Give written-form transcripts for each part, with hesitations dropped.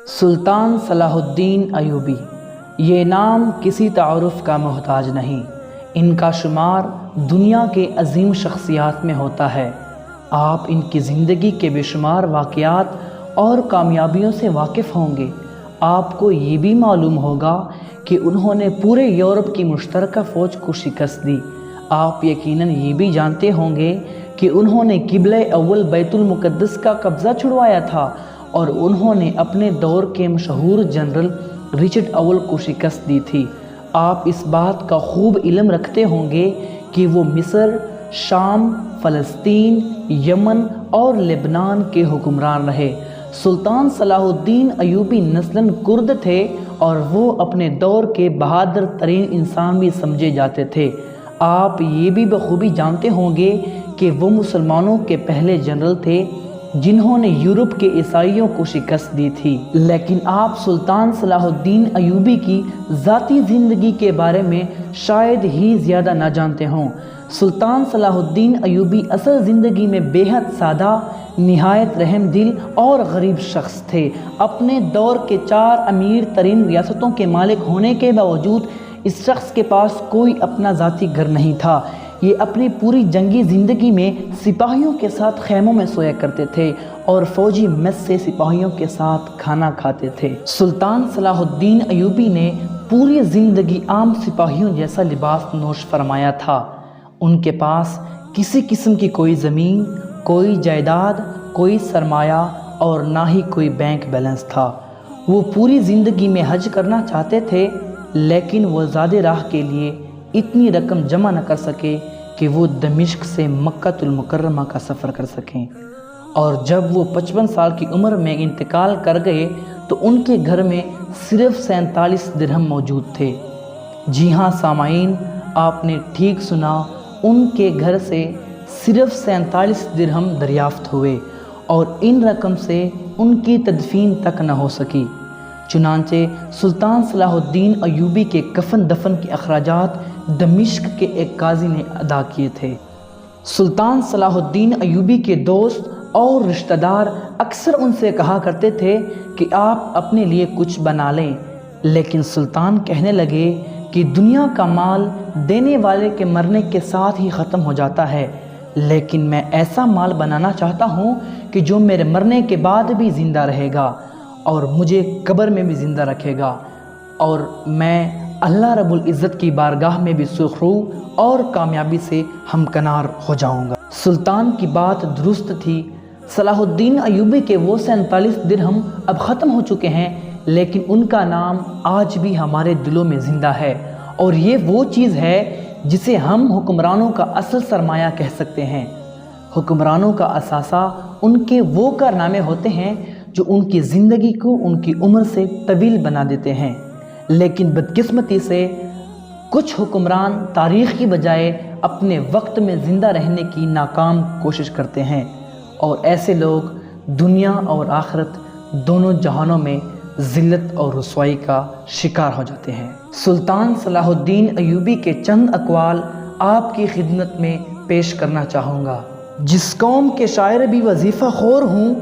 سلطان صلاح الدین ایوبی، یہ نام کسی تعارف کا محتاج نہیں۔ ان کا شمار دنیا کے عظیم شخصیات میں ہوتا ہے۔ آپ ان کی زندگی کے بے شمار واقعات اور کامیابیوں سے واقف ہوں گے۔ آپ کو یہ بھی معلوم ہوگا کہ انہوں نے پورے یورپ کی مشترکہ فوج کو شکست دی۔ آپ یقیناً یہ بھی جانتے ہوں گے کہ انہوں نے قبلہ اول بیت المقدس کا قبضہ چھڑوایا تھا اور انہوں نے اپنے دور کے مشہور جنرل رچرڈ اول کو شکست دی تھی۔ آپ اس بات کا خوب علم رکھتے ہوں گے کہ وہ مصر، شام، فلسطین، یمن اور لبنان کے حکمران رہے۔ سلطان صلاح الدین ایوبی نسلاً کرد تھے اور وہ اپنے دور کے بہادر ترین انسان بھی سمجھے جاتے تھے۔ آپ یہ بھی بخوبی جانتے ہوں گے کہ وہ مسلمانوں کے پہلے جنرل تھے جنہوں نے یورپ کے عیسائیوں کو شکست دی تھی۔ لیکن آپ سلطان صلاح الدین ایوبی کی ذاتی زندگی کے بارے میں شاید ہی زیادہ نہ جانتے ہوں۔ سلطان صلاح الدین ایوبی اصل زندگی میں بے حد سادہ، نہایت رحم دل اور غریب شخص تھے۔ اپنے دور کے 4 امیر ترین ریاستوں کے مالک ہونے کے باوجود اس شخص کے پاس کوئی اپنا ذاتی گھر نہیں تھا۔ یہ اپنی پوری جنگی زندگی میں سپاہیوں کے ساتھ خیموں میں سویا کرتے تھے اور فوجی میس سے سپاہیوں کے ساتھ کھانا کھاتے تھے۔ سلطان صلاح الدین ایوبی نے پوری زندگی عام سپاہیوں جیسا لباس نوش فرمایا تھا۔ ان کے پاس کسی قسم کی کوئی زمین، کوئی جائیداد، کوئی سرمایہ اور نہ ہی کوئی بینک بیلنس تھا۔ وہ پوری زندگی میں حج کرنا چاہتے تھے لیکن وہ زیادہ راہ کے لیے اتنی رقم جمع نہ کر سکے کہ وہ دمشق سے مکہ المکرمہ کا سفر کر سکیں، اور جب وہ 55 سال کی عمر میں انتقال کر گئے تو ان کے گھر میں صرف 47 درہم موجود تھے۔ جی ہاں سامعین، آپ نے ٹھیک سنا، ان کے گھر سے صرف 47 درہم دریافت ہوئے اور ان رقم سے ان کی تدفین تک نہ ہو سکی۔ چنانچہ سلطان صلاح الدین ایوبی کے کفن دفن کے اخراجات دمشق کے ایک قاضی نے ادا کیے تھے۔ سلطان صلاح الدین ایوبی کے دوست اور رشتہ دار اکثر ان سے کہا کرتے تھے کہ آپ اپنے لیے کچھ بنا لیں، لیکن سلطان کہنے لگے کہ دنیا کا مال دینے والے کے مرنے کے ساتھ ہی ختم ہو جاتا ہے، لیکن میں ایسا مال بنانا چاہتا ہوں کہ جو میرے مرنے کے بعد بھی زندہ رہے گا اور مجھے قبر میں بھی زندہ رکھے گا، اور میں اللہ رب العزت کی بارگاہ میں بھی سرخرو اور کامیابی سے ہمکنار ہو جاؤں گا۔ سلطان کی بات درست تھی۔ صلاح الدین ایوبی کے وہ 47 درہم اب ختم ہو چکے ہیں، لیکن ان کا نام آج بھی ہمارے دلوں میں زندہ ہے، اور یہ وہ چیز ہے جسے ہم حکمرانوں کا اصل سرمایہ کہہ سکتے ہیں۔ حکمرانوں کا اثاثہ ان کے وہ کارنامے ہوتے ہیں جو ان کی زندگی کو ان کی عمر سے طویل بنا دیتے ہیں، لیکن بدقسمتی سے کچھ حکمران تاریخ کی بجائے اپنے وقت میں زندہ رہنے کی ناکام کوشش کرتے ہیں، اور ایسے لوگ دنیا اور آخرت دونوں جہانوں میں ذلت اور رسوائی کا شکار ہو جاتے ہیں۔ سلطان صلاح الدین ایوبی کے چند اقوال آپ کی خدمت میں پیش کرنا چاہوں گا۔ جس قوم کے شاعر بھی وظیفہ خور ہوں،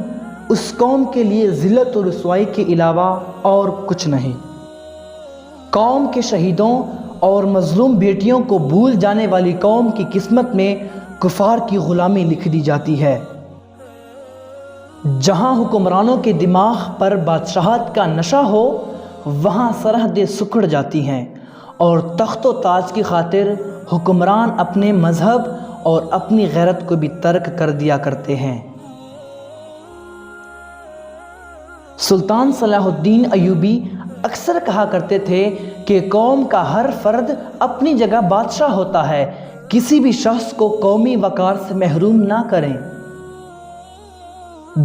اس قوم کے لیے ذلت اور رسوائی کے علاوہ اور کچھ نہیں۔ قوم کے شہیدوں اور مظلوم بیٹیوں کو بھول جانے والی قوم کی قسمت میں کفار کی غلامی لکھ دی جاتی ہے۔ جہاں حکمرانوں کے دماغ پر بادشاہت کا نشہ ہو، وہاں سرحدیں سکڑ جاتی ہیں اور تخت و تاج کی خاطر حکمران اپنے مذہب اور اپنی غیرت کو بھی ترک کر دیا کرتے ہیں۔ سلطان صلاح الدین ایوبی اکثر کہا کرتے تھے کہ قوم کا ہر فرد اپنی جگہ بادشاہ ہوتا ہے، کسی بھی شخص کو قومی وقار سے محروم نہ کریں۔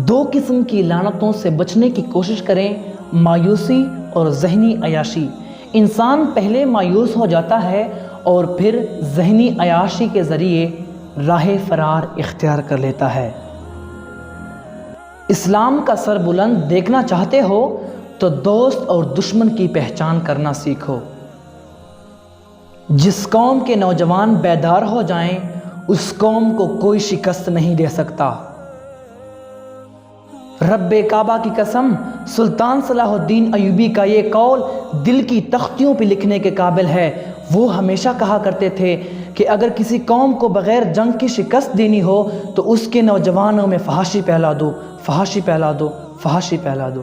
2 قسم کی لعنتوں سے بچنے کی کوشش کریں، مایوسی اور ذہنی عیاشی۔ انسان پہلے مایوس ہو جاتا ہے اور پھر ذہنی عیاشی کے ذریعے راہ فرار اختیار کر لیتا ہے۔ اسلام کا سر بلند دیکھنا چاہتے ہو تو دوست اور دشمن کی پہچان کرنا سیکھو۔ جس قوم کے نوجوان بیدار ہو جائیں، اس قوم کو کوئی شکست نہیں دے سکتا۔ رب کعبہ کی قسم، سلطان صلاح الدین ایوبی کا یہ قول دل کی تختیوں پہ لکھنے کے قابل ہے۔ وہ ہمیشہ کہا کرتے تھے کہ اگر کسی قوم کو بغیر جنگ کی شکست دینی ہو تو اس کے نوجوانوں میں فحاشی پھیلا دو، فحاشی پھیلا دو، فحاشی پھیلا دو۔